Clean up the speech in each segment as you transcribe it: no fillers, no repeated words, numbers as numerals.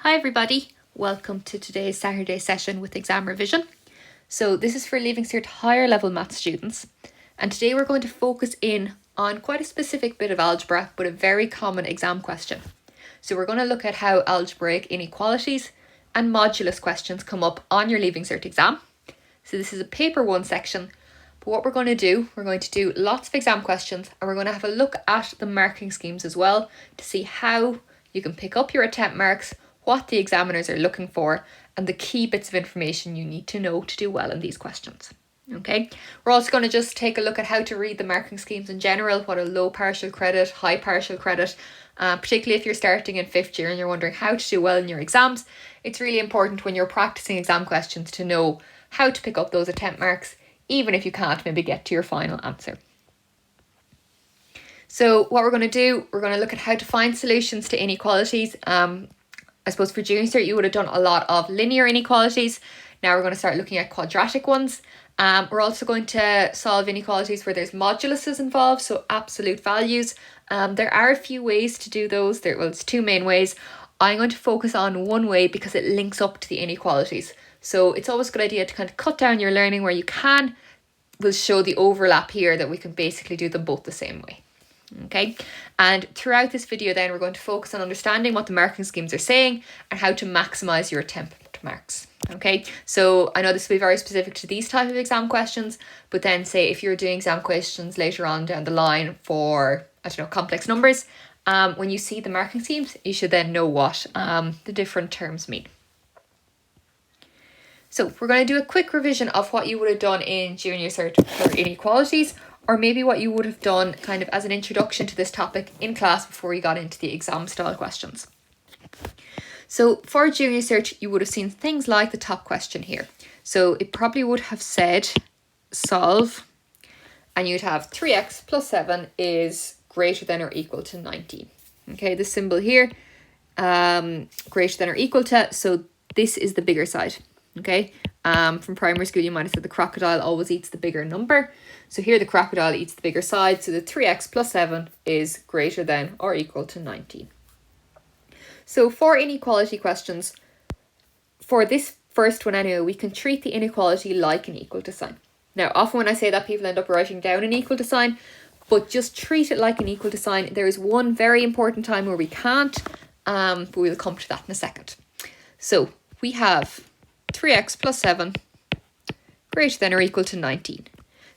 Hi everybody, welcome to today's Saturday session with ExamRevision. So this is for Leaving Cert higher level maths students, and today we're going to focus in on quite a specific bit of algebra but a very common exam question. So we're going to look at how algebraic inequalities and modulus questions come up on your Leaving Cert exam. So this is a paper 1 section, but what we're going to do lots of exam questions, and we're going to have a look at the marking schemes as well to see how you can pick up your attempt marks, what the examiners are looking for, and the key bits of information you need to know to do well in these questions. Okay, we're also going to just take a look at how to read the marking schemes in general, what are low partial credit, high partial credit, particularly if you're starting in 5th year and you're wondering how to do well in your exams. It's really important when you're practicing exam questions to know how to pick up those attempt marks, even if you can't maybe get to your final answer. So what we're going to do, we're going to look at how to find solutions to inequalities. I suppose for junior cert you would have done a lot of linear inequalities. Now we're going to start looking at quadratic ones. We're also going to solve inequalities where there's moduluses involved, so absolute values. There are a few ways to do those. There's 2 main ways. I'm going to focus on one way because it links up to the inequalities. So it's always a good idea to kind of cut down your learning where you can. We'll show the overlap here that we can basically do them both the same way. Okay, and throughout this video then we're going to focus on understanding what the marking schemes are saying and how to maximize your attempt marks. Okay, so I know this will be very specific to these type of exam questions, but then say if you're doing exam questions later on down the line for, complex numbers, when you see the marking schemes, you should then know what the different terms mean. So we're going to do a quick revision of what you would have done in junior cert for inequalities, or maybe what you would have done kind of as an introduction to this topic in class before you got into the exam style questions. So for junior cert, you would have seen things like the top question here. So it probably would have said solve, and you'd have 3x plus 7 is greater than or equal to 19. Okay, the symbol here, greater than or equal to, so this is the bigger side. Okay, from primary school you might have said the crocodile always eats the bigger number. So here the crocodile eats the bigger side, so the 3x plus 7 is greater than or equal to 19. So for inequality questions, for this first one anyway, we can treat the inequality like an equal to sign. Now often when I say that, people end up writing down an equal to sign, but just treat it like an equal to sign. There is one very important time where we can't, but we'll come to that in a second. So we have 3x plus 7 greater than or equal to 19.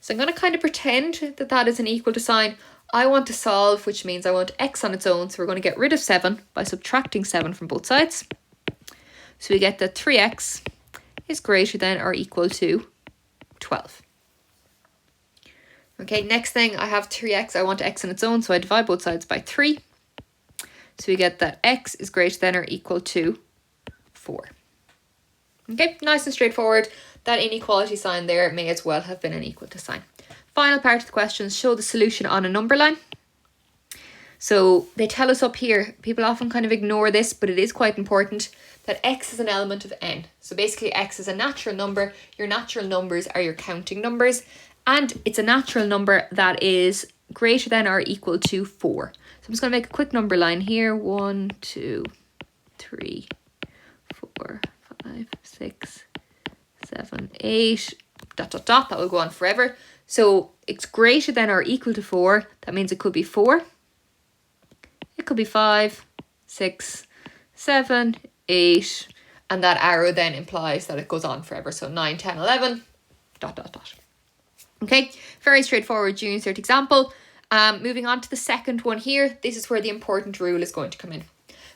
So I'm going to kind of pretend that that is an equal to sign. I want to solve, which means I want x on its own. So we're going to get rid of 7 by subtracting 7 from both sides. So we get that 3x is greater than or equal to 12. Okay, next thing, I have 3x. I want x on its own, so I divide both sides by 3. So we get that x is greater than or equal to 4. Okay, nice and straightforward. That inequality sign there may as well have been an equal to sign. Final part of the questions, show the solution on a number line. So they tell us up here, people often kind of ignore this, but it is quite important, that x is an element of n. So basically x is a natural number. Your natural numbers are your counting numbers, and it's a natural number that is greater than or equal to 4. So I'm just going to make a quick number line here. 1, 2, 3, 4, 5, 6, 7, 8, ... That will go on forever. So it's greater than or equal to 4. That means it could be 4. It could be 5, 6, 7, 8. And that arrow then implies that it goes on forever. So 9, 10, 11, ... Okay, very straightforward junior cert example. Moving on to the second one here. This is where the important rule is going to come in.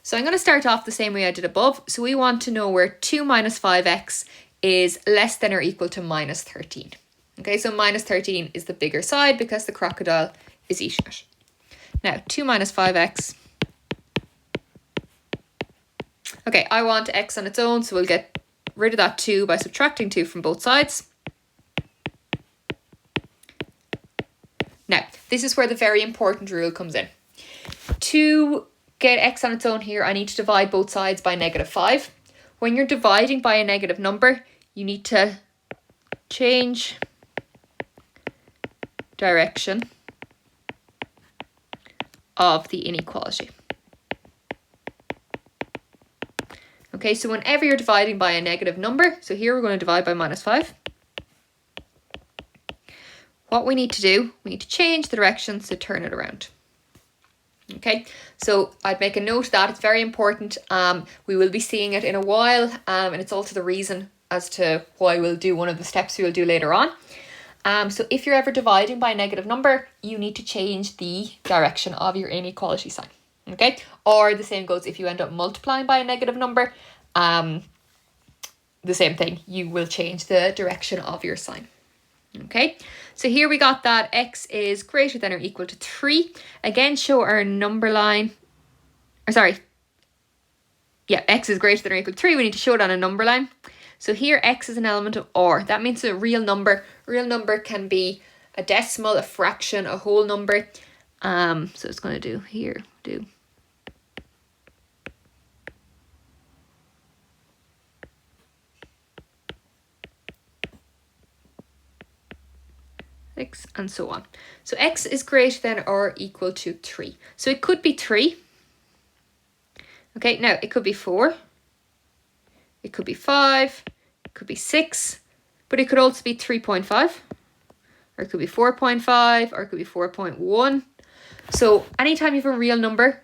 So I'm going to start off the same way I did above. So we want to know where 2 minus 5x is less than or equal to minus 13. Okay, so minus 13 is the bigger side because the crocodile is eating it. Now, 2 minus 5x. Okay, I want x on its own, so we'll get rid of that 2 by subtracting 2 from both sides. Now, this is where the very important rule comes in. To get x on its own here, I need to divide both sides by -5. When you're dividing by a negative number, you need to change direction of the inequality. Okay, so whenever you're dividing by a negative number, so here we're going to divide by -5. What we need to do, we need to change the direction, so turn it around. Okay, so I'd make a note of that, it's very important. We will be seeing it in a while, and it's also the reason as to why we'll do one of the steps we will do later on. So if you're ever dividing by a negative number, you need to change the direction of your inequality sign. Okay, or the same goes if you end up multiplying by a negative number, the same thing, you will change the direction of your sign. Okay, so here we got that x is greater than or equal to 3. Again, show our number line, x is greater than or equal to 3. We need to show it on a number line. So here x is an element of r. That means a real number. Real number can be a decimal, a fraction, a whole number. So it's going to do 6 and so on. So x is greater than or equal to 3. So it could be 3. Okay, now it could be 4. It could be 5. It could be 6. But it could also be 3.5. Or it could be 4.5. Or it could be 4.1. So anytime you have a real number,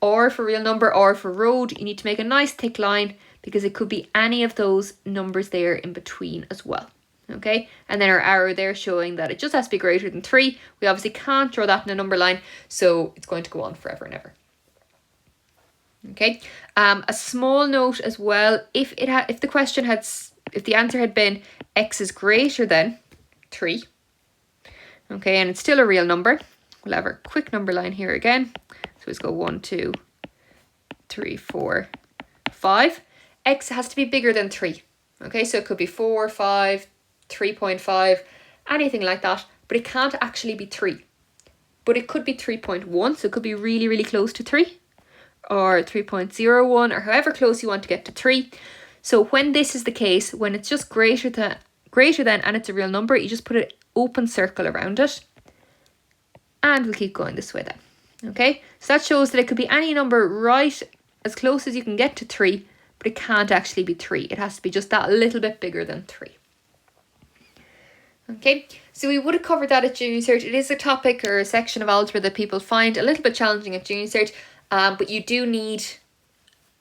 or for real number, or for road, you need to make a nice thick line because it could be any of those numbers there in between as well. Okay, and then our arrow there showing that it just has to be greater than 3. We obviously can't draw that in a number line, so it's going to go on forever and ever. Okay, a small note as well, if the answer had been x is greater than 3, okay, and it's still a real number, we'll have our quick number line here again. So let's go 1, 2, 3, 4, 5. X has to be bigger than 3. Okay, so it could be 4, 5, 3.5, anything like that, but it can't actually be 3. But it could be 3.1, so it could be really, really close to 3, or 3.01, or however close you want to get to 3. So when this is the case, when it's just greater than and it's a real number, you just put an open circle around it, and we'll keep going this way then. Okay, so that shows that it could be any number right as close as you can get to 3, but it can't actually be 3. It has to be just that little bit bigger than 3. Okay, so we would have covered that at Junior Cert. It is a topic or a section of algebra that people find a little bit challenging at Junior Cert, but you do need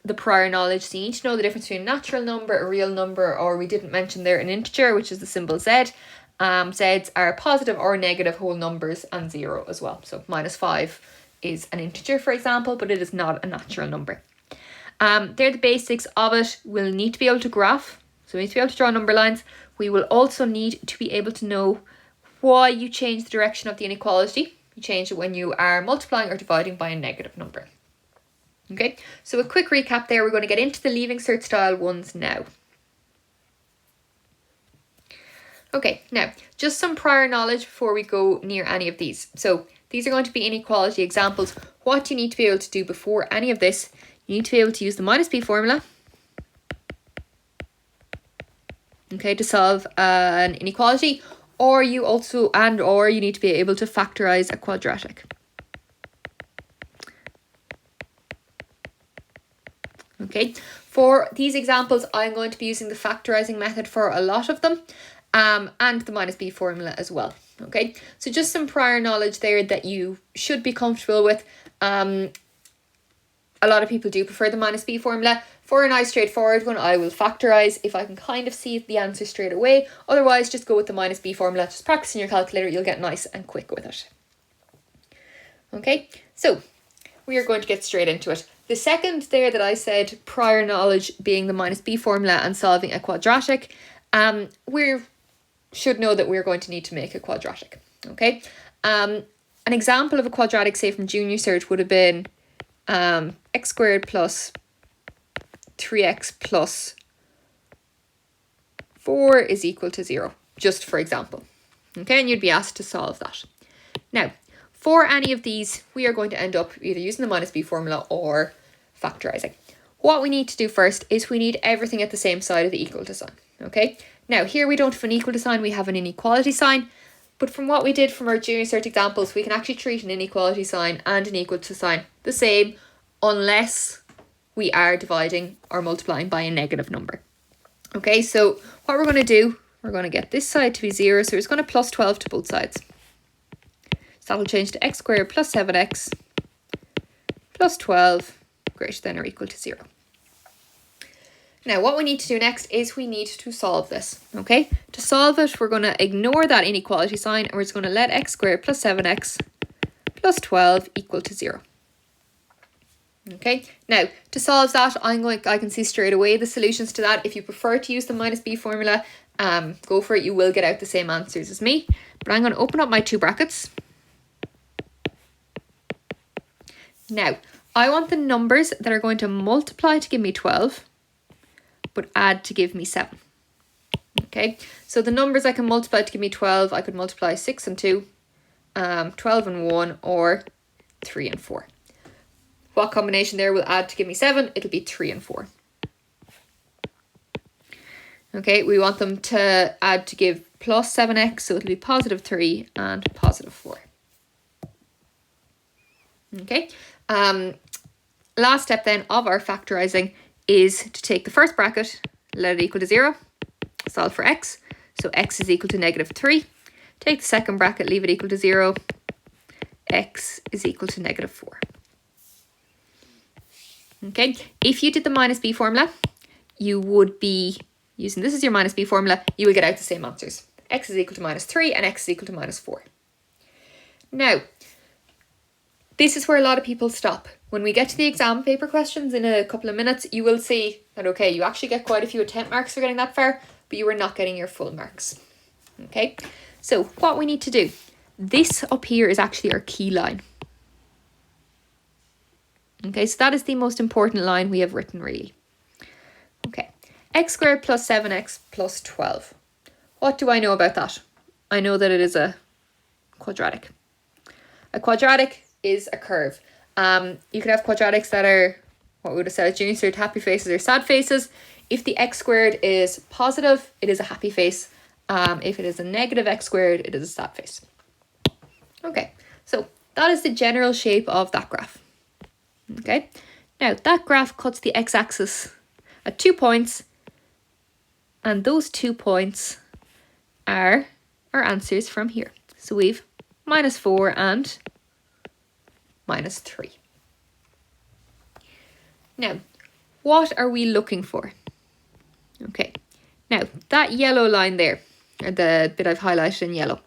the prior knowledge. So you need to know the difference between a natural number, a real number, or we didn't mention there an integer, which is the symbol z. Z's are positive or negative whole numbers, and 0 as well. So -5 is an integer, for example, but it is not a natural number. They're the basics of it. We'll need to be able to graph, so we need to be able to draw number lines. We will also need to be able to know why you change the direction of the inequality. You change it when you are multiplying or dividing by a negative number. Okay, so a quick recap there. We're going to get into the Leaving Cert style ones now. Okay, now just some prior knowledge before we go near any of these. So these are going to be inequality examples. What you need to be able to do before any of this, you need to be able to use the -b formula, okay, to solve an inequality, or you need to be able to factorize a quadratic. Okay, for these examples, I'm going to be using the factorizing method for a lot of them, and the -b formula as well. Okay, so just some prior knowledge there that you should be comfortable with. A lot of people do prefer the -b formula. For a nice straightforward one, I will factorize if I can kind of see the answer straight away. Otherwise, just go with the -b formula. Just practice in your calculator, you'll get nice and quick with it. Okay, so we are going to get straight into it. The second there that I said, prior knowledge being the -b formula and solving a quadratic, we should know that we're going to need to make a quadratic. Okay, an example of a quadratic, say from Junior Cert, would have been x squared plus 3x plus 4 is equal to 0, just for example. Okay, and you'd be asked to solve that. Now, for any of these, we are going to end up either using the -b formula or factorizing. What we need to do first is we need everything at the same side of the equal to sign. Okay, now here we don't have an equal to sign, we have an inequality sign. But from what we did from our Junior Cert examples, we can actually treat an inequality sign and an equal to sign the same, unless we are dividing or multiplying by a negative number. Okay, so what we're going to do, we're going to get this side to be 0, so we're just going to plus 12 to both sides. So that will change to x squared plus 7x plus 12 greater than or equal to 0. Now what we need to do next is we need to solve this, okay? To solve it, we're going to ignore that inequality sign and we're just going to let x squared plus 7x plus 12 equal to 0. Okay, now to solve that, I can see straight away the solutions to that. If you prefer to use the minus b formula, go for it. You will get out the same answers as me. But I'm going to open up my two brackets. Now, I want the numbers that are going to multiply to give me 12, but add to give me 7. Okay, so the numbers I can multiply to give me 12, I could multiply 6 and 2, 12 and 1, or 3 and 4. What combination there will add to give me 7? It'll be 3 and 4. Okay, we want them to add to give plus 7x, so it'll be positive 3 and positive 4. Okay, last step then of our factorising is to take the first bracket, let it equal to 0, solve for x, so x is equal to negative 3. Take the second bracket, leave it equal to 0, x is equal to negative 4. Okay, if you did the minus b formula, you would be using this as your minus b formula, you will get out the same answers. X is equal to minus 3 and x is equal to minus 4. Now, this is where a lot of people stop. When we get to the exam paper questions in a couple of minutes, you will see that, okay, you actually get quite a few attempt marks for getting that far, but you are not getting your full marks. Okay, so what we need to do, this up here is actually our key line. Okay, so that is the most important line we have written really. Okay, x squared plus 7x plus 12. What do I know about that? I know that it is a quadratic. A quadratic is a curve. You could have quadratics that are, what we would have said at junior cert, happy faces or sad faces. If the x squared is positive, it is a happy face. If it is a negative x squared, it is a sad face. Okay, so that is the general shape of that graph. Okay, now that graph cuts the x-axis at 2 points, and those 2 points are our answers from here. So we've minus 4 and minus 3. Now, what are we looking for? Okay, now that yellow line there, or the bit I've highlighted in yellow,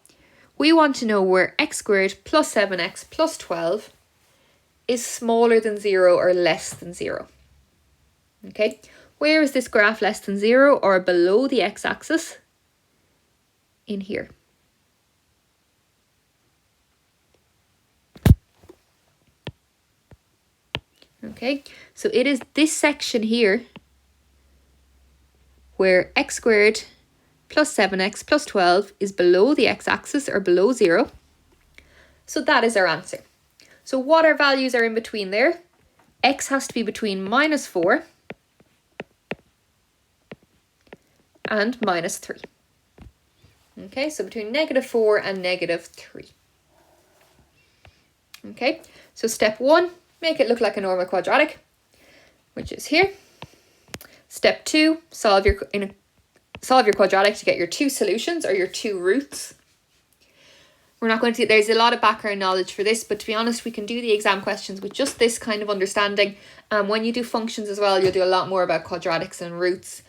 we want to know where x squared plus 7x plus 12 is smaller than 0 or less than 0. Okay, where is this graph less than 0 or below the x-axis? In here. Okay, so it is this section here where x squared plus 7x plus 12 is below the x-axis or below 0. So that is our answer. So what our values are in between there, x has to be between minus 4 and minus 3. Okay, so between negative 4 and negative 3. Okay, so step 1, make it look like a normal quadratic, which is here. Step 2, solve your quadratic to get your 2 solutions or your 2 roots. We're not going to, there's a lot of background knowledge for this, but to be honest, we can do the exam questions with just this kind of understanding. When you do functions as well, you'll do a lot more about quadratics and roots.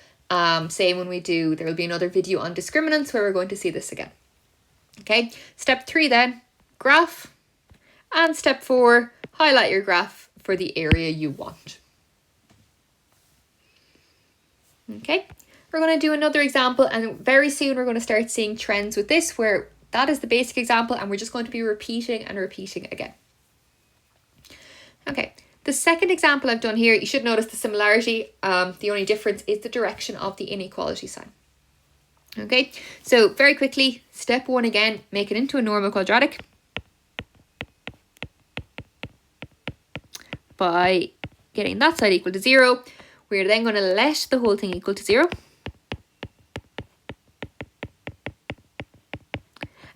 Same when we do, there will be another video on discriminants where we're going to see this again. Okay, step 3 then, graph. And step 4, highlight your graph for the area you want. Okay, we're going to do another example, and very soon we're going to start seeing trends with this, where that is the basic example and we're just going to be repeating and repeating again. Okay, the second example I've done here, you should notice the similarity. The only difference is the direction of the inequality sign. Okay, so very quickly, step 1 again, make it into a normal quadratic by getting that side equal to 0. We're then going to let the whole thing equal to 0.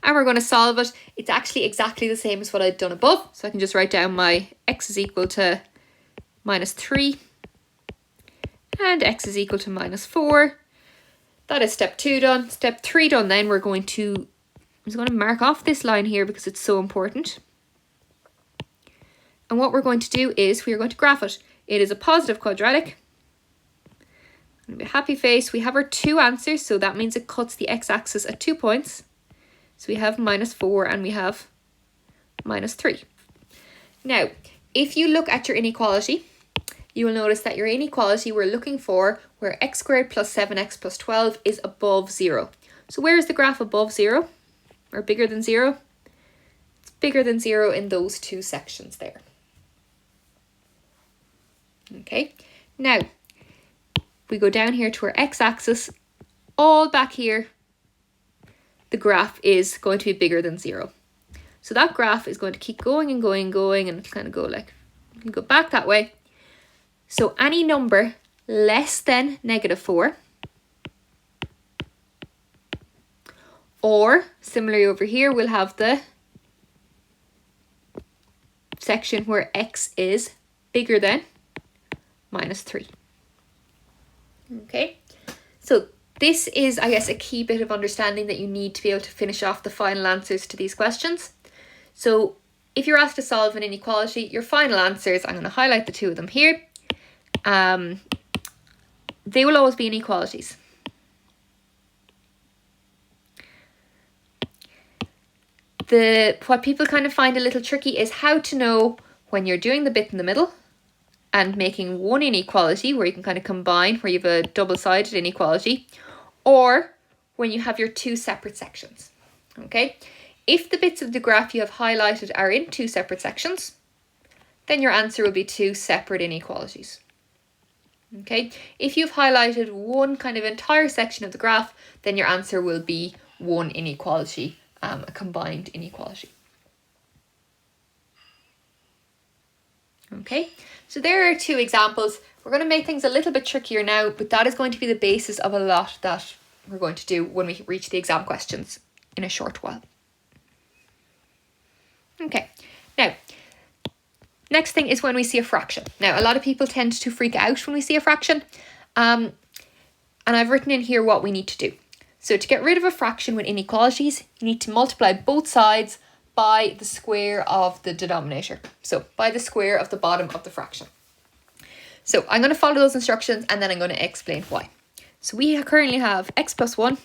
And we're going to solve it. It's actually exactly the same as what I'd done above. So I can just write down my x is equal to minus 3 and x is equal to -4. That is step 2 done. Step 3 done then, I'm just going to mark off this line here because it's so important. And what we're going to do is we are going to graph it. It is a positive quadratic. A happy face. We have our 2 answers, so that means it cuts the x-axis at 2 points. So we have -4 and we have -3. Now, if you look at your inequality, you will notice that your inequality we're looking for where x squared plus 7x plus 12 is above 0. So where is the graph above 0 or bigger than 0? It's bigger than 0 in those 2 sections there. Okay, now we go down here to our x-axis, all back here, the graph is going to be bigger than 0. So that graph is going to keep going and going and going, and kind of go like, you can go back that way. So any number less than -4, or similarly over here, we'll have the section where x is bigger than -3. Okay, so this is, I guess, a key bit of understanding that you need to be able to finish off the final answers to these questions. So if you're asked to solve an inequality, your final answers, I'm going to highlight the 2 of them here. They will always be inequalities. What people kind of find a little tricky is how to know when you're doing the bit in the middle and making one inequality where you can kind of combine, where you have a double-sided inequality, or when you have your 2 separate sections. Okay, if the bits of the graph you have highlighted are in 2 separate sections, then your answer will be 2 separate inequalities. Okay, if you've highlighted one kind of entire section of the graph, then your answer will be 1 inequality, a combined inequality. Okay, so there are 2 examples. We're going to make things a little bit trickier now, but that is going to be the basis of a lot that we're going to do when we reach the exam questions in a short while. Okay, now, next thing is when we see a fraction. Now, a lot of people tend to freak out when we see a fraction, and I've written in here what we need to do. So to get rid of a fraction with inequalities, you need to multiply both sides by the square of the denominator. So by the square of the bottom of the fraction. So I'm going to follow those instructions and then I'm going to explain why. So we currently have x plus 1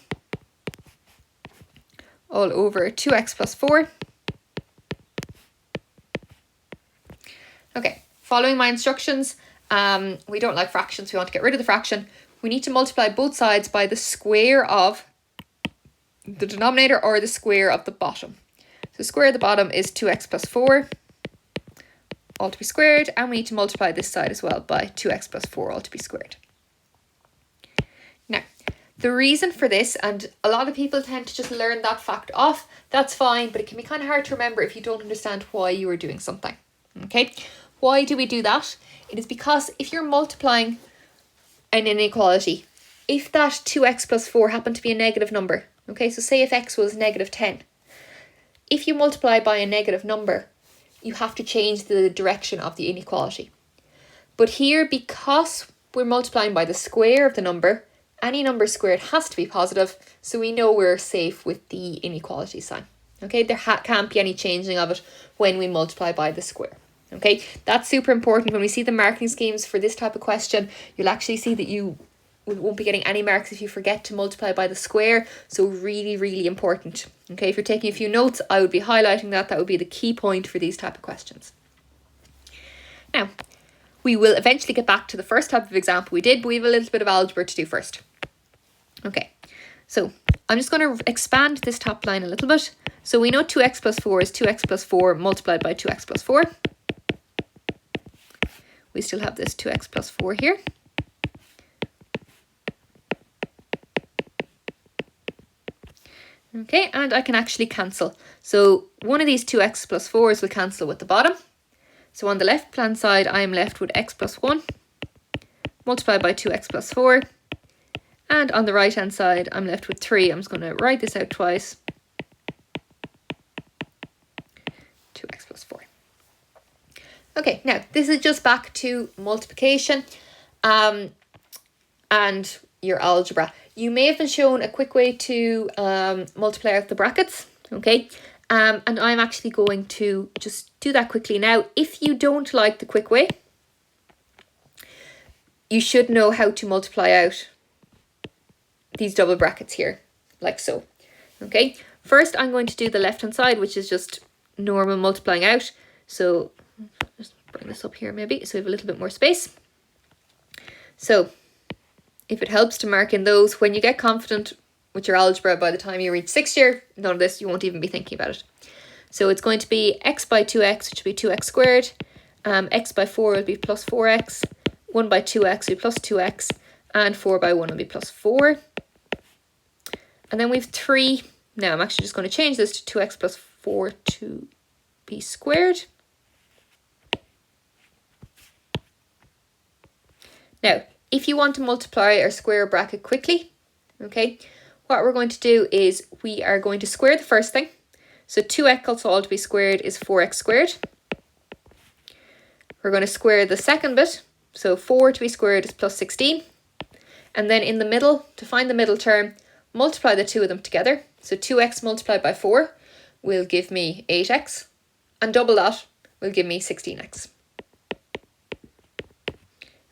all over 2x plus 4. Okay, following my instructions, we don't like fractions, we want to get rid of the fraction. We need to multiply both sides by the square of the denominator or the square of the bottom. So the square of the bottom is 2x plus 4, all to be squared, and we need to multiply this side as well by 2x plus 4, all to be squared. Now, the reason for this, and a lot of people tend to just learn that fact off, that's fine, but it can be kind of hard to remember if you don't understand why you are doing something. Okay, why do we do that? It is because if you're multiplying an inequality, if that 2x plus 4 happened to be a negative number, okay, so say if x was -10, if you multiply by a negative number, you have to change the direction of the inequality. But here, because we're multiplying by the square of the number, any number squared has to be positive, so we know we're safe with the inequality sign. Okay, there can't be any changing of it when we multiply by the square. Okay, that's super important. When we see the marking schemes for this type of question, you'll actually see that you won't be getting any marks if you forget to multiply by the square. So really, really important. Okay, if you're taking a few notes, I would be highlighting that. That would be the key point for these type of questions. Now, we will eventually get back to the first type of example we did, but we have a little bit of algebra to do first. Okay, so I'm just going to expand this top line a little bit. So we know 2x plus 4 is 2x plus 4 multiplied by 2x plus 4. We still have this 2x plus 4 here. Okay, and I can actually cancel. So one of these 2x plus 4s will cancel with the bottom. So on the left hand side, I am left with x plus 1 multiplied by 2x plus 4. And on the right hand side, I'm left with 3. I'm just going to write this out twice. 2x plus 4. Okay, now this is just back to multiplication. and your algebra. You may have been shown a quick way to multiply out the brackets, okay? And I'm actually going to just do that quickly now. If you don't like the quick way, you should know how to multiply out these double brackets here, like so, okay? First, I'm going to do the left-hand side, which is just normal multiplying out. So just bring this up here maybe, so we have a little bit more space. So if it helps to mark in those, when you get confident with your algebra, by the time you reach 6th year, none of this, you won't even be thinking about it. So it's going to be x by 2x, which will be 2x squared. X by 4 will be plus 4x. 1 by 2x will be plus 2x. And 4 by 1 will be plus 4. And then we have 3. Now I'm actually just going to change this to 2x plus 4 to be squared. Now, if you want to multiply or square a bracket quickly, okay, what we're going to do is we are going to square the first thing. So 2x all to be squared is 4x squared. We're going to square the second bit. So 4 to be squared is plus 16. And then in the middle, to find the middle term, multiply the two of them together. So 2x multiplied by 4 will give me 8x. And double that will give me 16x.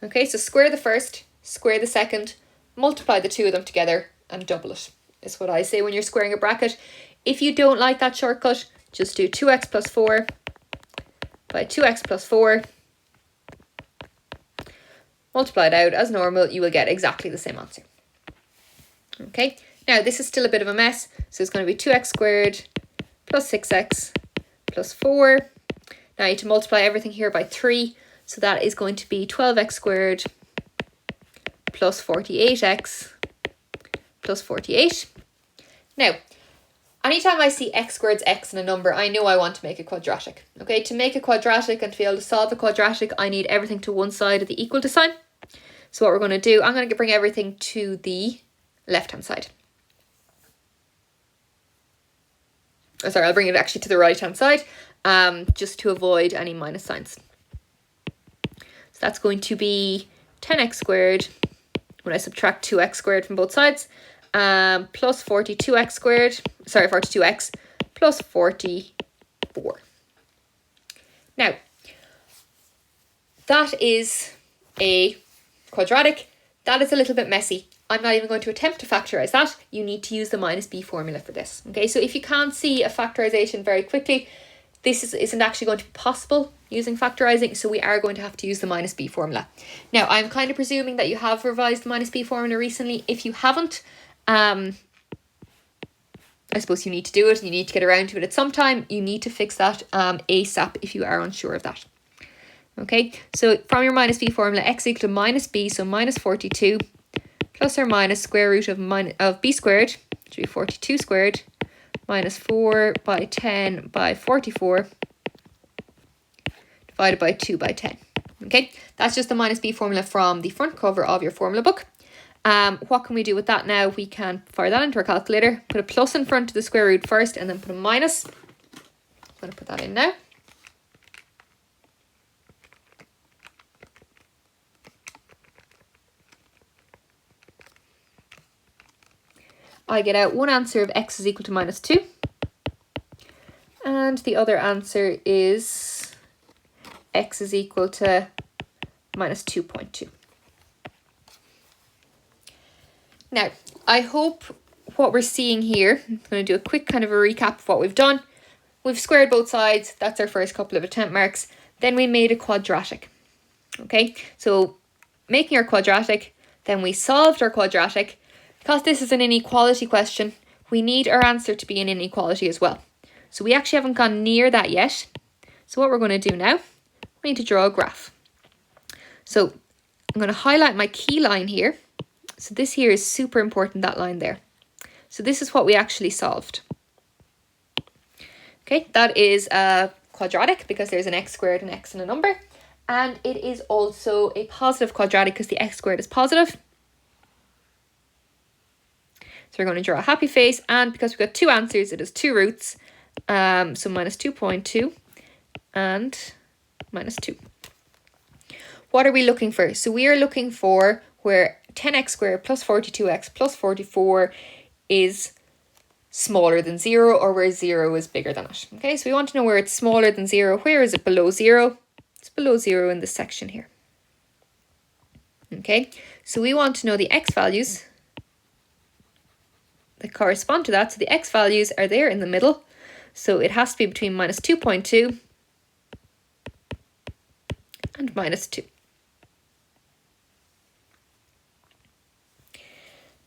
Okay, so square the first, square the second, multiply the two of them together and double it, is what I say when you're squaring a bracket. If you don't like that shortcut, just do 2x plus 4 by 2x plus 4. Multiply it out as normal, you will get exactly the same answer. Okay, now this is still a bit of a mess, so it's going to be 2x squared plus 6x plus 4. Now I need to multiply everything here by 3. So that is going to be 12x squared plus 48x plus 48. Now, anytime I see x squared's x in a number, I know I want to make a quadratic. Okay, to make a quadratic and to be able to solve a quadratic, I need everything to one side of the equal to sign. So what we're going to do, I'm going to bring everything to the left-hand side. Oh, sorry, I'll bring it actually to the right-hand side, just to avoid any minus signs. That's going to be 10x squared when I subtract 2x squared from both sides, plus 42x squared, sorry, 42x plus 44. Now, that is a quadratic. That is a little bit messy. I'm not even going to attempt to factorize that. You need to use the minus b formula for this. Okay, so if you can't see a factorization very quickly, this isn't actually going to be possible using factorizing, so we are going to have to use the minus b formula. Now, I'm kind of presuming that you have revised the minus b formula recently. If you haven't, I suppose you need to do it. You need to get around to it at some time. You need to fix that ASAP if you are unsure of that. Okay, so from your minus b formula, x equal to minus b, so minus 42, plus or minus square root of b squared, which would be 42 squared, minus 4 by 10 by 44, divided by 2 by 10. Okay, that's just the minus b formula from the front cover of your formula book. What can we do with that now? We can fire that into our calculator, put a plus in front of the square root first, and then put a minus. I'm going to put that in now. I get out one answer of x is equal to minus 2. And the other answer is x is equal to minus 2.2. Now, I hope what we're seeing here, I'm going to do a quick kind of a recap of what we've done. We've squared both sides. That's our first couple of attempt marks. Then we made a quadratic. Okay, so making our quadratic, then we solved our quadratic. Because this is an inequality question, we need our answer to be an inequality as well. So we actually haven't gone near that yet. So what we're going to do now, we need to draw a graph. So I'm going to highlight my key line here. So this here is super important, that line there. So this is what we actually solved. Okay, that is a quadratic because there's an x squared and x in a number. And it is also a positive quadratic because the x squared is positive. So we're going to draw a happy face, and because we've got two answers, it has two roots. So minus 2.2 and minus 2. What are we looking for? So we are looking for where 10x squared plus 42x plus 44 is smaller than 0, or where 0 is bigger than it. Okay, so we want to know where it's smaller than 0. Where is it below 0? It's below 0 in this section here. Okay, so we want to know the x values that correspond to that. So the x values are there in the middle. So it has to be between minus 2.2 and minus 2.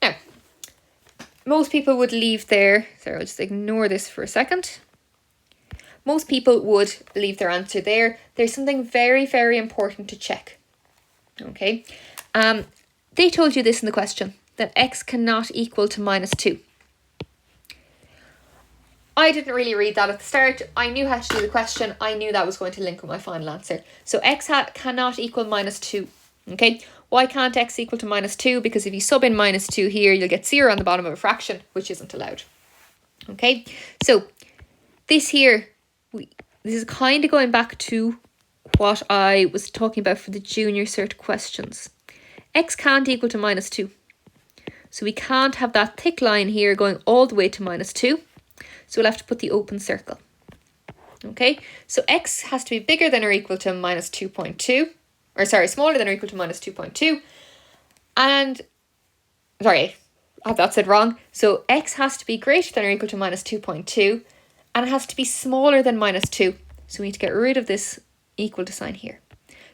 Now, most people would leave their, sorry, I'll just ignore this for a second. Most people would leave their answer there. There's something very, very important to check. Okay, they told you this in the question, that x cannot equal to minus 2. I didn't really read that at the start. I knew how to do the question. I knew that was going to link with my final answer. So x cannot equal minus 2. Okay, why can't x equal to minus 2? Because if you sub in minus 2 here, you'll get 0 on the bottom of a fraction, which isn't allowed. Okay, so this here, this is kind of going back to what I was talking about for the junior cert questions. X can't equal to minus 2. So we can't have that thick line here going all the way to minus 2. So we'll have to put the open circle. Okay, so x has to be bigger than or equal to minus 2.2. Or sorry, smaller than or equal to minus 2.2. And, sorry, I have that said wrong. So x has to be greater than or equal to minus 2.2. And it has to be smaller than minus 2. So we need to get rid of this equal to sign here.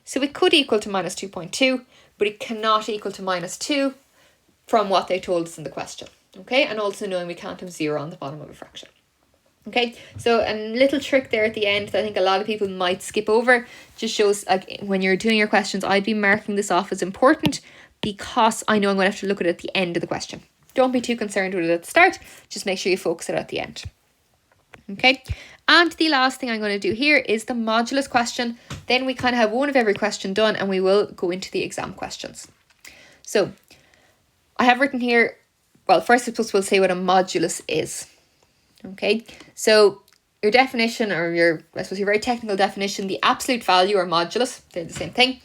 So it could equal to minus 2.2, but it cannot equal to minus 2 from what they told us in the question. Okay, and also knowing we can't have 0 on the bottom of a fraction. Okay, so a little trick there at the end that I think a lot of people might skip over, just shows like when you're doing your questions, I'd be marking this off as important because I know I'm going to have to look at it at the end of the question. Don't be too concerned with it at the start, just make sure you focus it at the end. Okay, and the last thing I'm going to do here is the modulus question. Then we kind of have one of every question done and we will go into the exam questions. So I have written here, well, first of all, we'll say what a modulus is. Okay, so your definition, or your, I suppose your very technical definition, the absolute value or modulus, they're the same thing,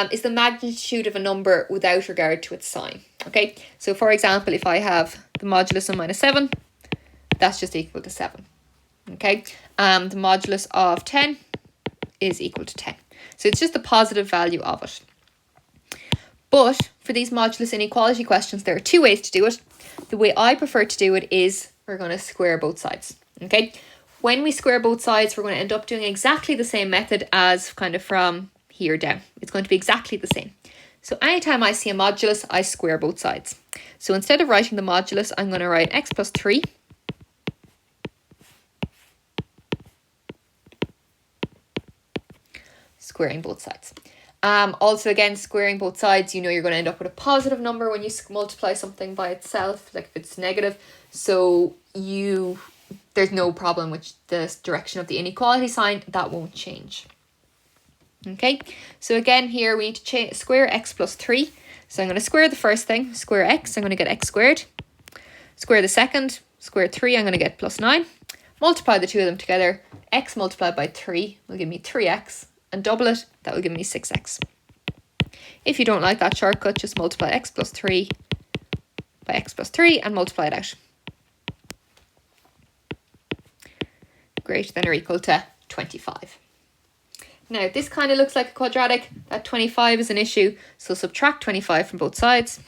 is the magnitude of a number without regard to its sign. Okay, so for example, if I have the modulus of minus 7, that's just equal to 7. Okay, the modulus of 10 is equal to 10. So it's just the positive value of it. But for these modulus inequality questions, there are two ways to do it. The way I prefer to do it is we're going to square both sides. Okay, when we square both sides, we're going to end up doing exactly the same method as kind of from here down. It's going to be exactly the same. So anytime I see a modulus, I square both sides. So instead of writing the modulus, I'm going to write x plus 3 squaring both sides. Also, again, squaring both sides, you know you're going to end up with a positive number when you multiply something by itself, like if it's negative. So there's no problem with the direction of the inequality sign. That won't change. Okay, so again, here we need to square x plus 3. So I'm going to square the first thing, square x, I'm going to get x squared. Square the second, square 3, I'm going to get plus 9. Multiply the two of them together, x multiplied by 3 will give me 3x. And double it, that will give me 6x. If you don't like that shortcut, just multiply x plus 3 by x plus 3 and multiply it out. Greater than or equal to 25. Now, this kind of looks like a quadratic. That 25 is an issue, so subtract 25 from both sides.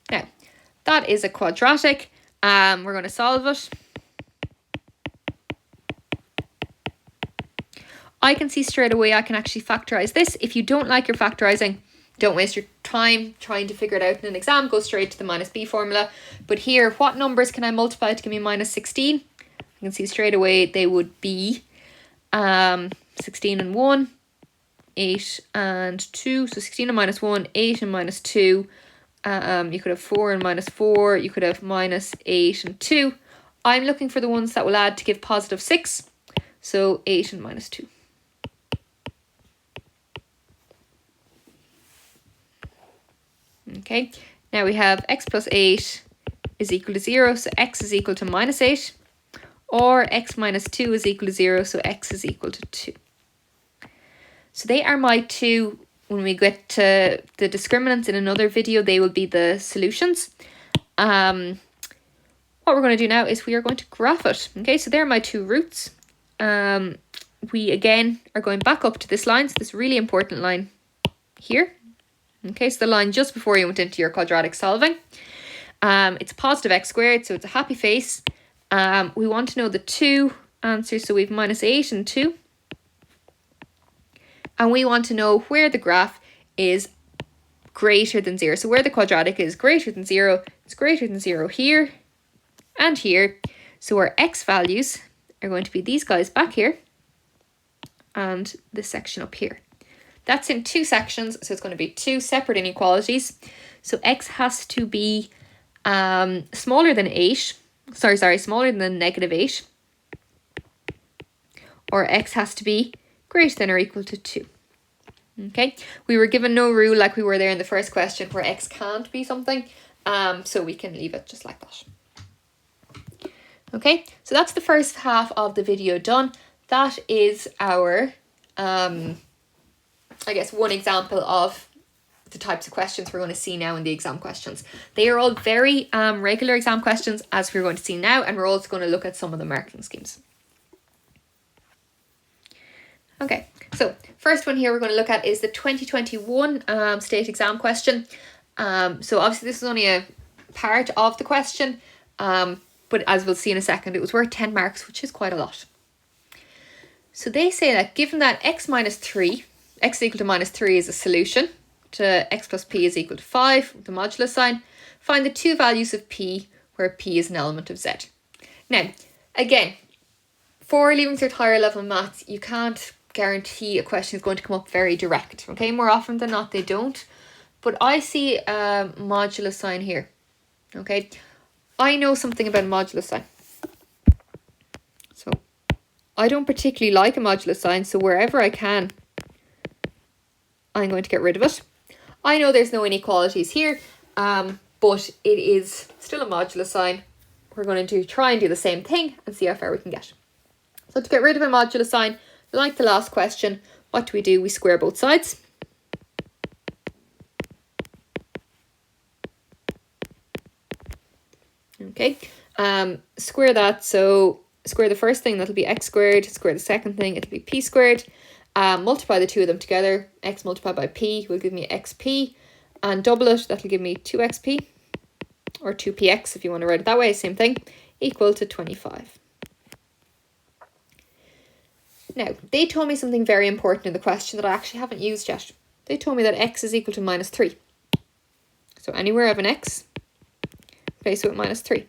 Now, that is a quadratic. We're going to solve it. I can see straight away I can actually factorize this. If you don't like your factorizing, don't waste your time trying to figure it out in an exam. Go straight to the minus b formula. But here, what numbers can I multiply to give me minus 16? You can see straight away they would be 16 and 1, 8 and 2. So 16 and minus 1, 8 and minus 2. You could have 4 and minus 4. You could have minus 8 and 2. I'm looking for the ones that will add to give positive 6. So 8 and minus 2. Okay, now we have x plus 8 is equal to 0. So x is equal to minus 8. Or x minus 2 is equal to 0. So x is equal to 2. So they are my two. When we get to the discriminants in another video, they will be the solutions. What we're going to do now is we are going to graph it. Okay, so they're my two roots. We again are going back up to this line, so this really important line here. Okay, so the line just before you went into your quadratic solving. It's positive x squared, so it's a happy face. We want to know the two answers, so we have -8 and 2. And we want to know where the graph is greater than 0. So where the quadratic is greater than 0, it's greater than 0 here and here. So our x values are going to be these guys back here and this section up here. That's in two sections, so it's going to be two separate inequalities. So x has to be smaller than 8. Smaller than -8. Or x has to be greater than or equal to 2. Okay, we were given no rule like we were there in the first question where x can't be something, so we can leave it just like that. Okay, so that's the first half of the video done. That is our, I guess, one example of the types of questions we're going to see now in the exam questions. They are all very regular exam questions, as we're going to see now, and we're also going to look at some of the marking schemes. Okay, so first one here we're going to look at is the 2021 state exam question. So obviously this is only a part of the question, but as we'll see in a second, it was worth 10 marks, which is quite a lot. So they say that given that x is equal to -3 is a solution to x plus p is equal to 5, with the modulus sign, find the two values of p where p is an element of z. Now, again, for Leaving Cert higher level maths, you can't guarantee a question is going to come up very direct. Okay, more often than not they don't. But I see a modulus sign here. Okay, I know something about a modulus sign. So I don't particularly like a modulus sign, so wherever I can, I'm going to get rid of it. I know there's no inequalities here, but it is still a modulus sign. We're going to try and do the same thing and see how far we can get. So to get rid of a modulus sign, like the last question, what do? We square both sides. Okay, square that, so square the first thing, that'll be x squared, square the second thing, it'll be p squared. Multiply the two of them together, x multiplied by p will give me xp, and double it, that'll give me 2xp, or 2px if you want to write it that way, same thing, equal to 25. Now, they told me something very important in the question that I actually haven't used yet. They told me that x is equal to -3. So anywhere I have an x, place it with -3.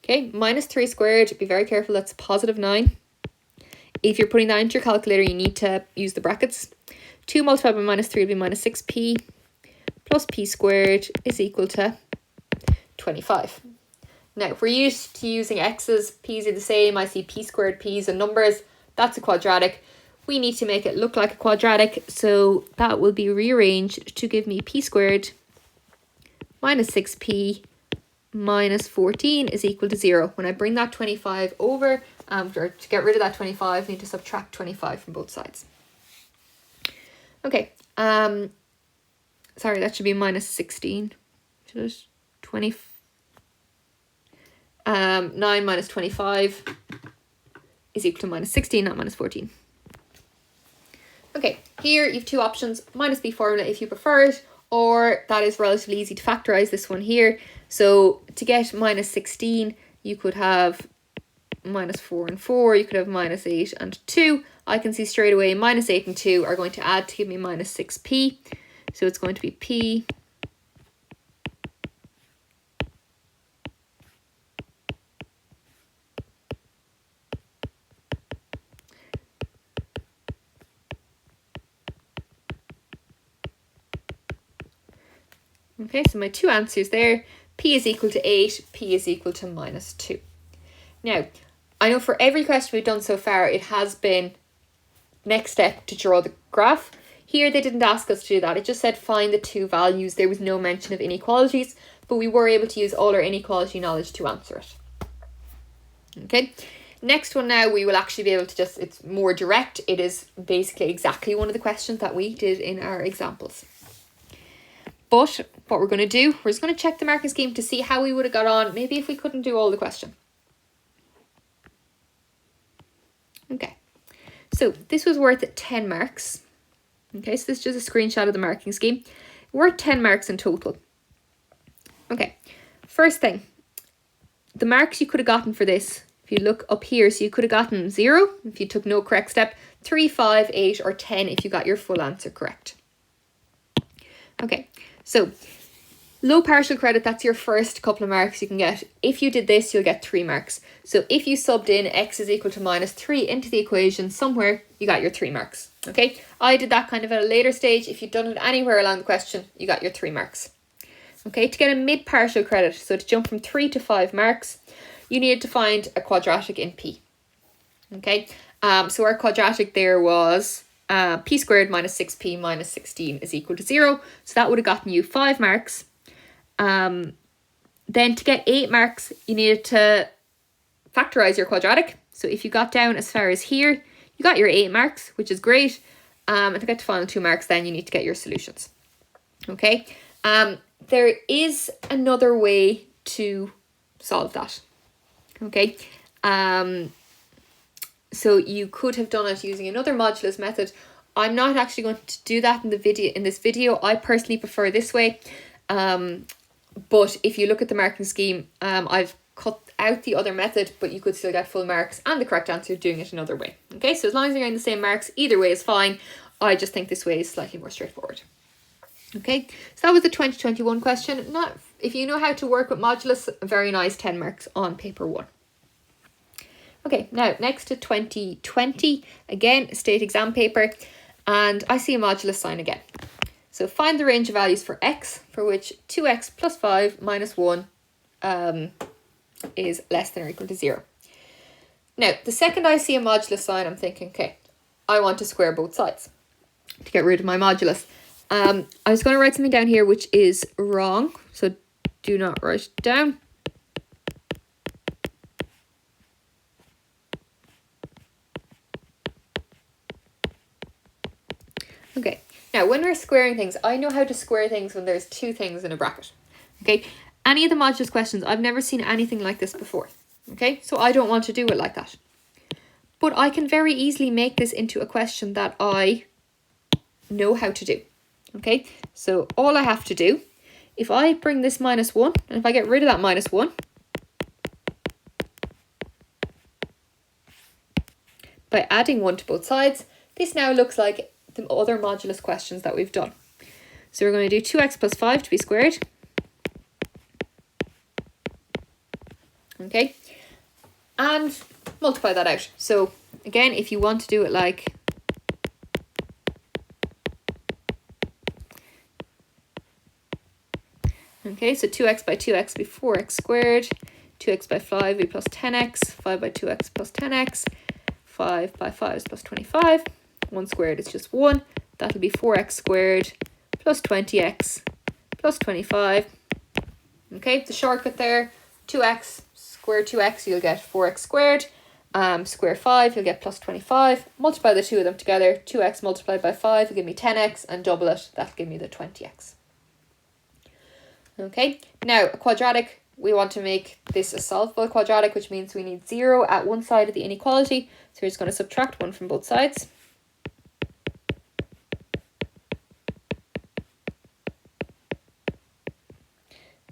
Okay, -3 squared, be very careful, that's +9. If you're putting that into your calculator, you need to use the brackets. 2 multiplied by -3 will be -6p, plus p squared is equal to 25. Now, if we're used to using x's, p's are the same, I see p squared, p's and numbers, that's a quadratic. We need to make it look like a quadratic, so that will be rearranged to give me p squared minus 6p minus 14 is equal to 0. When I bring that 25 over, or to get rid of that 25, I need to subtract 25 from both sides. Okay, sorry, that should be minus 16. Should it? 9 minus 25 is equal to minus 16, not minus 14. Okay, here you have two options, minus b formula if you prefer it, or that is relatively easy to factorize this one here. So to get minus 16, you could have minus 4 and 4, you could have minus 8 and 2. I can see straight away minus 8 and 2 are going to add to give me minus 6p. So it's going to be p Okay, so my two answers there, p is equal to 8, p is equal to minus 2. Now, I know for every question we've done so far, it has been next step to draw the graph. Here they didn't ask us to do that, it just said find the two values. There was no mention of inequalities, but we were able to use all our inequality knowledge to answer it. Okay, next one now, we will actually be able to just, it's more direct. It is basically exactly one of the questions that we did in our examples. But what we're going to do, we're just going to check the marking scheme to see how we would have got on, maybe if we couldn't do all the question. Okay, so this was worth 10 marks. Okay, so this is just a screenshot of the marking scheme. Worth 10 marks in total. Okay, first thing, the marks you could have gotten for this, if you look up here, so you could have gotten 0 if you took no correct step, 3, 5, 8, or 10 if you got your full answer correct. Okay, so low partial credit, that's your first couple of marks you can get. If you did this, you'll get 3 marks. So if you subbed in x is equal to -3 into the equation somewhere, you got your 3 marks. Okay, I did that kind of at a later stage. If you'd done it anywhere along the question, you got your 3 marks. Okay, to get a mid partial credit, so to jump from 3 to 5 marks, you needed to find a quadratic in P. Okay, so our quadratic there was p squared minus 6p minus 16 is equal to 0. So that would have gotten you 5 marks. Then to get 8 marks, you needed to factorize your quadratic. So if you got down as far as here, you got your 8 marks, which is great. And to get to final 2 marks, then you need to get your solutions. Okay, there is another way to solve that. Okay, so you could have done it using another modulus method. I'm not actually going to do that in this video. I personally prefer this way. But if you look at the marking scheme, I've cut out the other method, but you could still get full marks and the correct answer doing it another way. Okay, so as long as you're getting the same marks, either way is fine. I just think this way is slightly more straightforward. Okay, so that was the 2021 question. Not, if you know how to work with modulus, a very nice 10 marks on paper 1. Okay, now next to 2020, again, state exam paper, and I see a modulus sign again. So find the range of values for x, for which 2x plus 5 minus 1 is less than or equal to 0. Now, the second I see a modulus sign, I'm thinking, okay, I want to square both sides to get rid of my modulus. I was going to write something down here which is wrong, so do not write it down. Okay, now when we're squaring things, I know how to square things when there's 2 things in a bracket. Okay, any of the modulus questions, I've never seen anything like this before. Okay, so I don't want to do it like that. But I can very easily make this into a question that I know how to do. Okay, so all I have to do, if I bring this minus 1, and if I get rid of that minus 1, by adding 1 to both sides, this now looks like the other modulus questions that we've done. So we're going to do 2x plus 5 to be squared. Okay, and multiply that out. So again, if you want to do it like okay, so 2x by 2x will be 4x squared, 2x by 5 will be plus 10x, 5 by 2x plus 10x, 5 by 5 is plus 25, 1 squared is just 1, that'll be 4x squared plus 20x plus 25. Okay, the shortcut there, 2x, square 2x, you'll get 4x squared, square 5, you'll get plus 25, multiply the two of them together, 2x multiplied by 5 will give me 10x, and double it, that'll give me the 20x. Okay, now a quadratic, we want to make this a solvable quadratic, which means we need 0 at one side of the inequality. So we're just going to subtract 1 from both sides.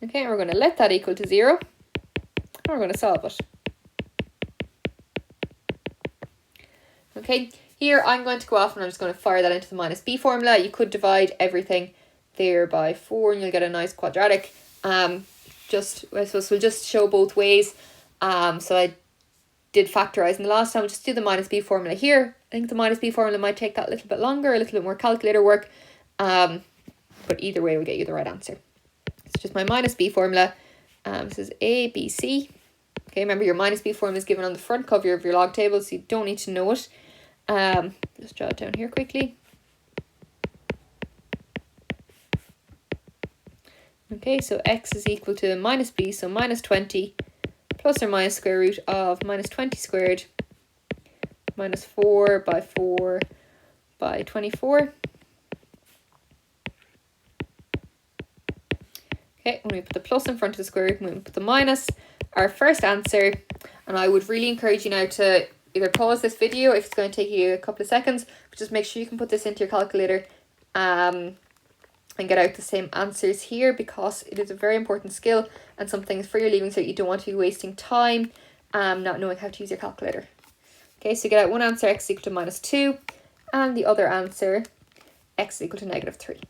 Okay, we're going to let that equal to 0. And we're going to solve it. Okay, here I'm going to go off and I'm just going to fire that into the minus b formula. You could divide everything there by 4 and you'll get a nice quadratic. I suppose we'll just show both ways. So I did factorising the last time. We'll just do the minus b formula here. I think the minus b formula might take that a little bit longer, a little bit more calculator work. But either way will get you the right answer. It's just my minus b formula. This is a, b, c. Okay, remember your minus b formula is given on the front cover of your log table, so you don't need to know it. Just draw it down here quickly. Okay, so x is equal to minus b, so minus 20 plus or minus square root of minus 20 squared minus 4 by 24. Okay, when we put the plus in front of the square root, when we put the minus, our first answer, and I would really encourage you now to either pause this video if it's going to take you a couple of seconds, but just make sure you can put this into your calculator and get out the same answers here, because it is a very important skill and something for your leaving cert you don't want to be wasting time not knowing how to use your calculator. Okay, so you get out one answer, x is equal to minus 2, and the other answer, x is equal to negative 3.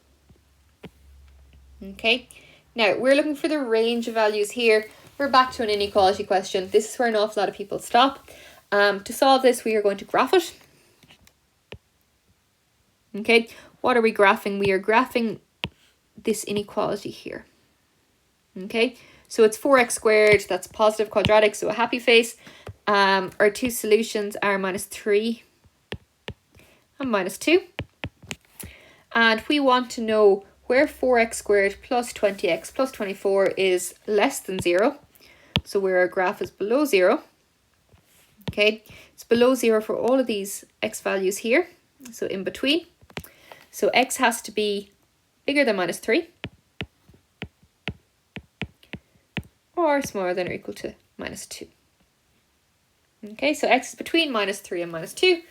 Okay, now we're looking for the range of values here. We're back to an inequality question. This is where an awful lot of people stop. To solve this, we are going to graph it. Okay, what are we graphing? We are graphing this inequality here. Okay, so it's 4x squared, that's positive quadratic, so a happy face. Our two solutions are minus 3 and minus 2. And we want to know where 4x squared plus 20x plus 24 is less than 0. So where our graph is below 0. Okay, it's below 0 for all of these x values here, so in between. So x has to be bigger than minus 3 or smaller than or equal to minus 2. Okay, so x is between minus 3 and minus 2.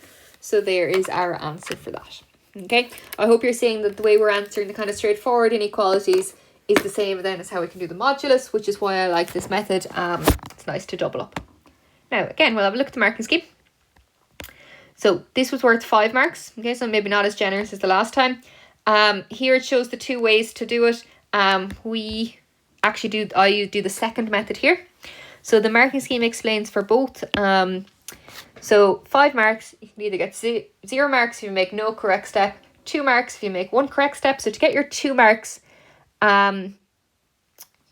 So there is our answer for that. Okay, I hope you're seeing that the way we're answering the kind of straightforward inequalities is the same then as how we can do the modulus, which is why I like this method. It's nice to double up. Now, again, we'll have a look at the marking scheme. So this was worth 5 marks. Okay, so maybe not as generous as the last time. Here it shows the two ways to do it. I do the second method here. So the marking scheme explains for both. So 5 marks, you can either get 0 marks if you make no correct step, 2 marks if you make 1 correct step. So to get your 2 marks, you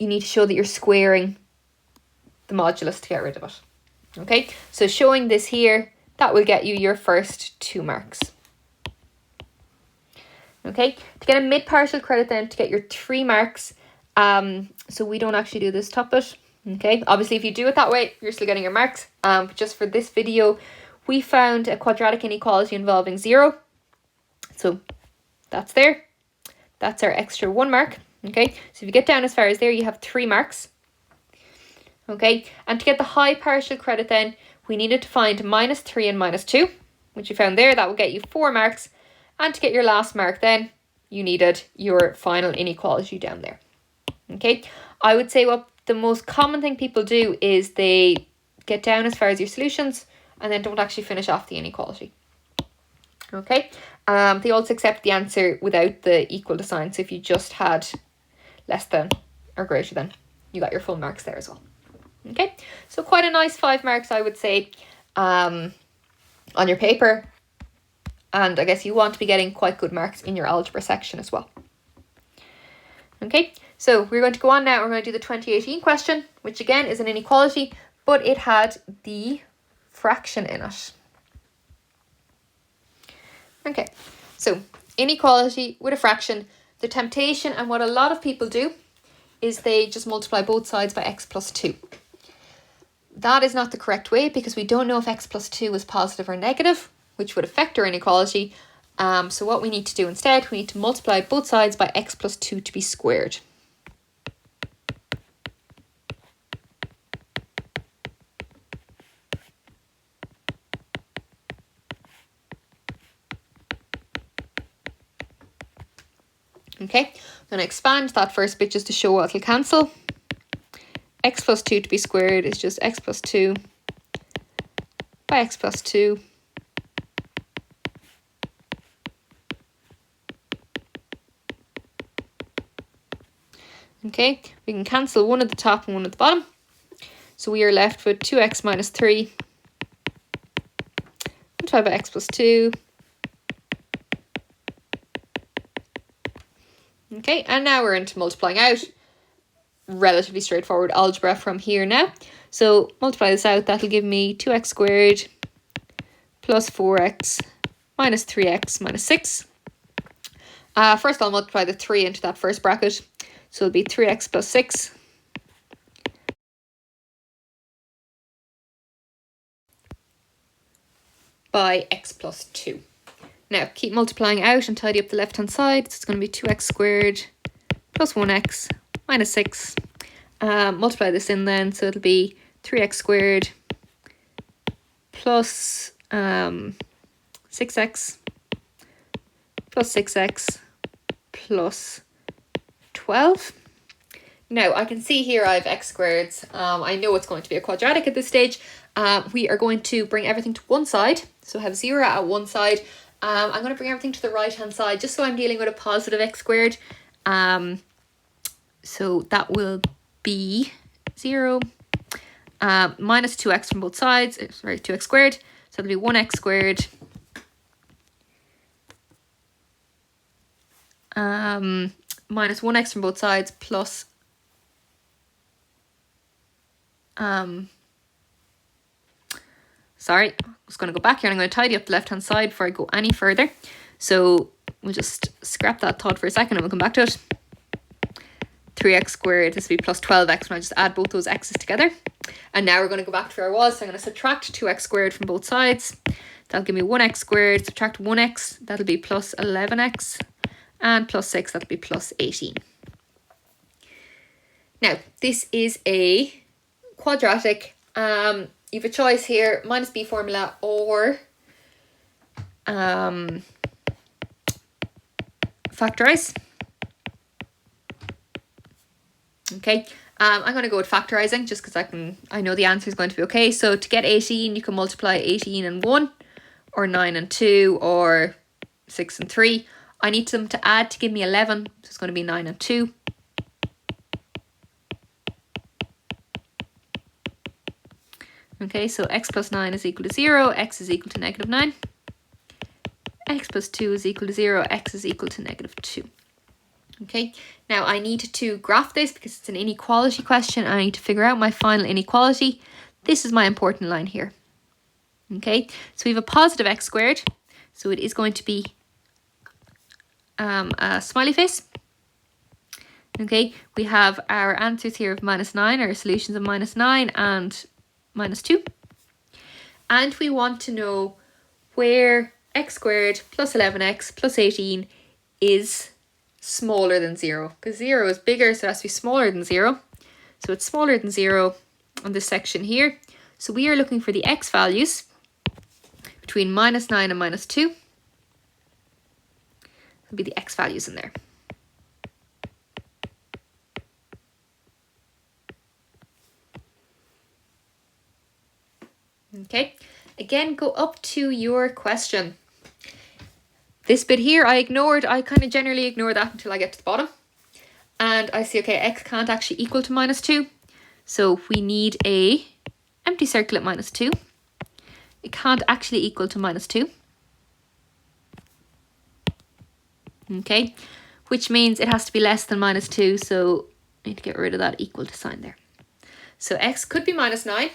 need to show that you're squaring the modulus to get rid of it. Okay, so showing this here, that will get you your first 2 marks. Okay, to get a mid-partial credit then, to get your 3 marks, so we don't actually do this top bit. Okay, obviously if you do it that way, you're still getting your marks. But just for this video, we found a quadratic inequality involving 0. So that's there. That's our extra 1 mark. Okay, so if you get down as far as there, you have 3 marks. Okay, and to get the high partial credit then, we needed to find minus 3 and minus 2, which you found there. That will get you 4 marks. And to get your last mark then, you needed your final inequality down there. Okay, I would say what the most common thing people do is they get down as far as your solutions and then don't actually finish off the inequality. Okay, they also accept the answer without the equal to sign. So if you just had less than or greater than, you got your full marks there as well. Okay, so quite a nice 5 marks, I would say, on your paper. And I guess you want to be getting quite good marks in your algebra section as well. Okay, so we're going to go on now. We're going to do the 2018 question, which again is an inequality, but it had the fraction in it. Okay, so inequality with a fraction. The temptation and what a lot of people do is they just multiply both sides by x plus 2. That is not the correct way because we don't know if x plus 2 is positive or negative, which would affect our inequality. So what we need to do instead, we need to multiply both sides by x plus 2 to be squared. Okay, I'm going to expand that first bit just to show what it'll cancel. X plus 2 to be squared is just x plus 2 by x plus 2. Okay, we can cancel one at the top and one at the bottom. So we are left with 2x minus 3 multiplied by x plus 2. Okay, and now we're into multiplying out. Relatively straightforward algebra from here now. So multiply this out, that'll give me 2x squared plus 4x minus 3x minus 6. First I'll multiply the 3 into that first bracket. So it'll be 3x plus 6 by x plus 2. Now, keep multiplying out and tidy up the left-hand side. So it's going to be 2x squared plus 1x minus 6. Multiply this in then, so it'll be 3x squared plus 6x plus 6x plus 12. Now, I can see here I have x squareds. I know it's going to be a quadratic at this stage. We are going to bring everything to one side. So I have 0 at one side. I'm going to bring everything to the right-hand side just so I'm dealing with a positive x squared. So that will be 0 minus 2x from both sides. Sorry, 2x squared. So it'll be 1x squared minus 1x from both sides plus sorry, I was going to go back here and I'm going to tidy up the left hand side before I go any further. So we'll just scrap that thought for a second and we'll come back to it. 3x squared, this will be plus 12x when I just add both those x's together. And now we're going to go back to where I was. So I'm going to subtract 2x squared from both sides. That'll give me 1x squared, subtract 1x, that'll be plus 11x. And plus 6, that'll be plus 18. Now, this is a quadratic. You have a choice here, minus b formula or factorize. Okay, I'm going to go with factorizing just because I know the answer is going to be okay. So to get 18, you can multiply 18 and 1, or 9 and 2, or 6 and 3. I need them to add to give me 11, so it's going to be 9 and 2. Okay, so x plus 9 is equal to 0, x is equal to negative 9. X plus 2 is equal to 0, x is equal to negative 2. Okay, now I need to graph this because it's an inequality question. I need to figure out my final inequality. This is my important line here. Okay, so we have a positive x squared, so it is going to be a smiley face. Okay, we have our answers here of minus 9, our solutions of minus 9 and minus 2. And we want to know where x squared plus 11x plus 18 is smaller than 0. Because 0 is bigger, so it has to be smaller than 0. So it's smaller than 0 on this section here. So we are looking for the x values between minus 9 and minus 2. Will be the x values in there. Okay, again, go up to your question. This bit here I ignored. I kind of generally ignore that until I get to the bottom. And I see, okay, x can't actually equal to minus 2. So we need a empty circle at minus 2. It can't actually equal to minus 2. Okay, which means it has to be less than minus 2. So I need to get rid of that equal to sign there. So x could be minus 9.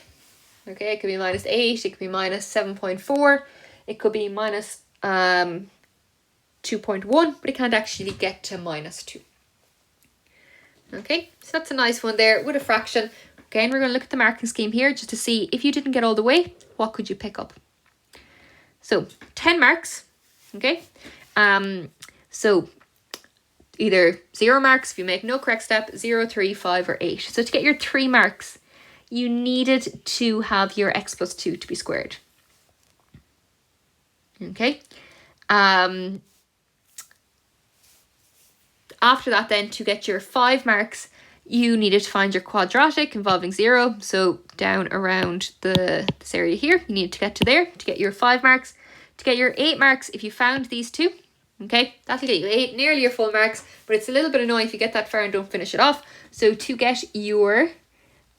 Okay, it could be minus 8. It could be minus 7.4. It could be minus 2.1, but it can't actually get to minus 2. Okay, so that's a nice one there with a fraction. Again, we're going to look at the marking scheme here just to see if you didn't get all the way, what could you pick up? So 10 marks, okay? So either 0 marks if you make no correct step, 0, 3, 5 or 8. So to get your 3 marks, you needed to have your x plus 2 to be squared. Okay. After that then, to get your 5 marks, you needed to find your quadratic involving 0. So down around this area here, you need to get to there to get your 5 marks. To get your 8 marks, if you found these two, okay, that'll get you 8, nearly your full marks, but it's a little bit annoying if you get that far and don't finish it off. So to get your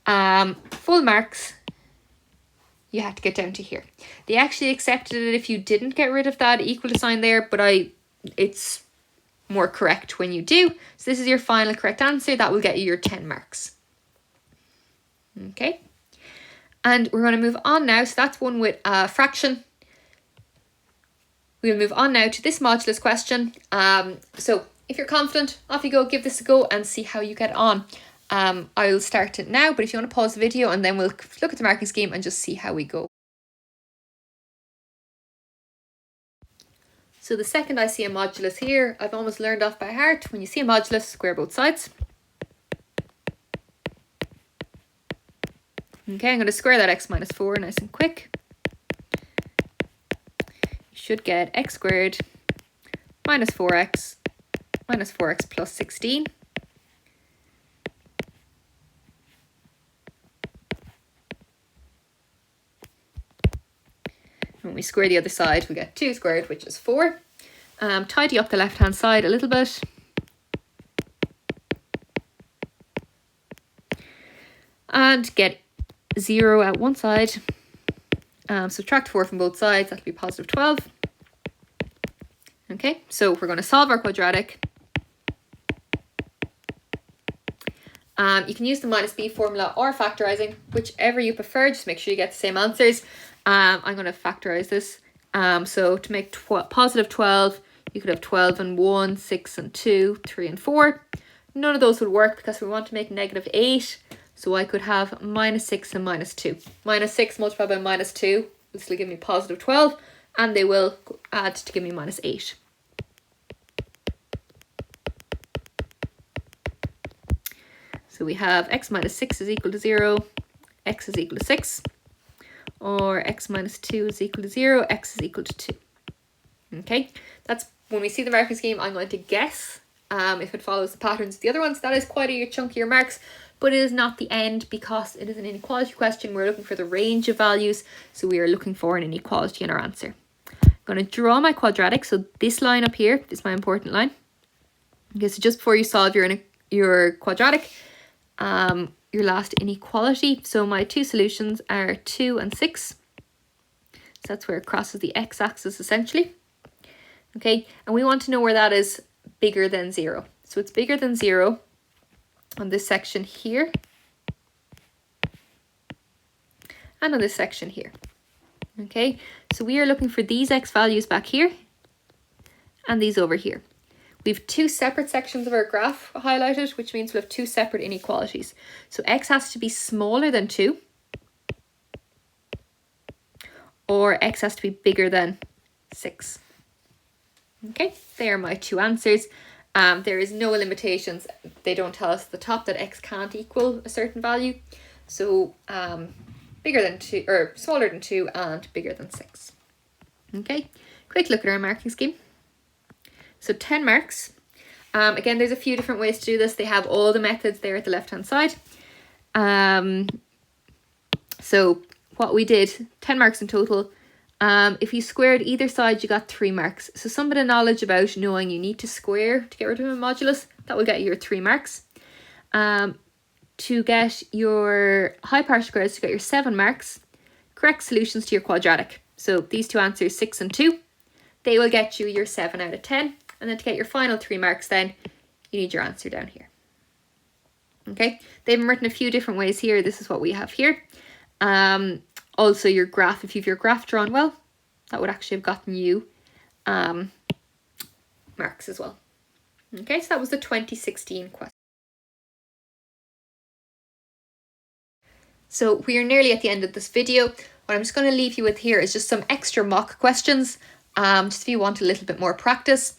full marks, you had to get down to here. They actually accepted it if you didn't get rid of that equal to sign there, but it's more correct when you do. So this is your final correct answer. That will get you your 10 marks. Okay. And we're going to move on now. So that's one with a fraction. We'll move on now to this modulus question. So if you're confident, off you go, give this a go and see how you get on. I'll start it now, but if you want to pause the video and then we'll look at the marking scheme and just see how we go. So the second I see a modulus here, I've almost learned off by heart. When you see a modulus, square both sides. Okay, I'm going to square that x minus 4 nice and quick. You should get x squared minus 4x plus 16. When we square the other side, we get 2 squared, which is 4. Tidy up the left-hand side a little bit. And get 0 at one side. Subtract 4 from both sides, that'll be positive 12. Okay, so we're going to solve our quadratic. You can use the minus b formula or factorising, whichever you prefer, just make sure you get the same answers. I'm going to factorise this. So to make positive 12, you could have 12 and 1, 6 and 2, 3 and 4. None of those would work because we want to make negative 8. So I could have minus 6 and minus 2. Minus 6 multiplied by minus 2 will still give me positive 12. And they will add to give me minus 8. So we have x minus 6 is equal to 0, x is equal to 6. Or x minus 2 is equal to 0, x is equal to 2. Okay, that's when we see the marking scheme, I'm going to guess if it follows the patterns of the other ones. That is quite a chunkier marks, but it is not the end because it is an inequality question. We're looking for the range of values, so we are looking for an inequality in our answer. I'm going to draw my quadratic, so this line up here is my important line. Okay, so just before you solve your quadratic, your last inequality. So my two solutions are 2 and 6. So that's where it crosses the x-axis essentially. Okay, and we want to know where that is bigger than 0. So it's bigger than 0 on this section here. And on this section here. Okay, so we are looking for these x values back here and these over here. We have two separate sections of our graph highlighted, which means we'll have two separate inequalities. So x has to be smaller than 2, or x has to be bigger than 6. Okay, they are my two answers. There is no limitations. They don't tell us at the top that x can't equal a certain value. So bigger than 2, or smaller than 2 and bigger than 6. Okay, quick look at our marking scheme. So 10 marks. Again, there's a few different ways to do this. They have all the methods there at the left-hand side. So what we did, 10 marks in total. If you squared either side, you got 3 marks. So some bit of knowledge about knowing you need to square to get rid of a modulus, that will get you your 3 marks. To get your high partial squares, to get your 7 marks, correct solutions to your quadratic. So these two answers, 6 and 2, they will get you your 7 out of 10. And then to get your final 3 marks then, you need your answer down here. Okay, they've been written a few different ways here. This is what we have here. Also your graph, if you have your graph drawn well, that would actually have gotten you marks as well. Okay, so that was the 2016 question. So we are nearly at the end of this video. What I'm just going to leave you with here is just some extra mock questions, just if you want a little bit more practice.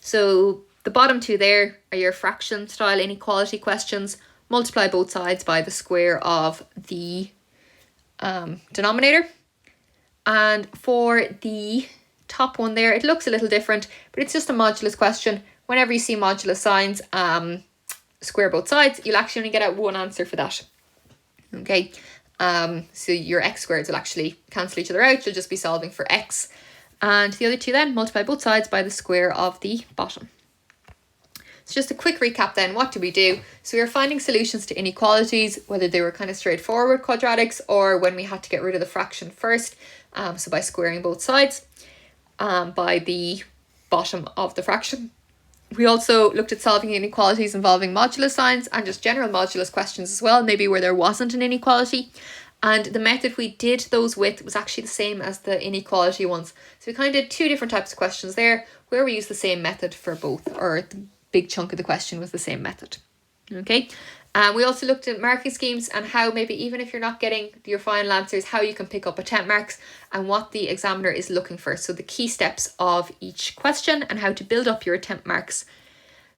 So the bottom two there are your fraction style inequality questions. Multiply both sides by the square of the denominator. And for the top one there, it looks a little different, but it's just a modulus question. Whenever you see modulus signs, square both sides, you'll actually only get out one answer for that. Okay, so your x squareds will actually cancel each other out. You'll just be solving for x. And the other two then, multiply both sides by the square of the bottom. So just a quick recap then, what did we do? So we were finding solutions to inequalities, whether they were kind of straightforward quadratics or when we had to get rid of the fraction first. So by squaring both sides by the bottom of the fraction. We also looked at solving inequalities involving modulus signs and just general modulus questions as well, maybe where there wasn't an inequality. And the method we did those with was actually the same as the inequality ones. So we kind of did two different types of questions there where we used the same method for both, or the big chunk of the question was the same method. Okay, We also looked at marking schemes and how maybe even if you're not getting your final answers, how you can pick up attempt marks and what the examiner is looking for. So the key steps of each question and how to build up your attempt marks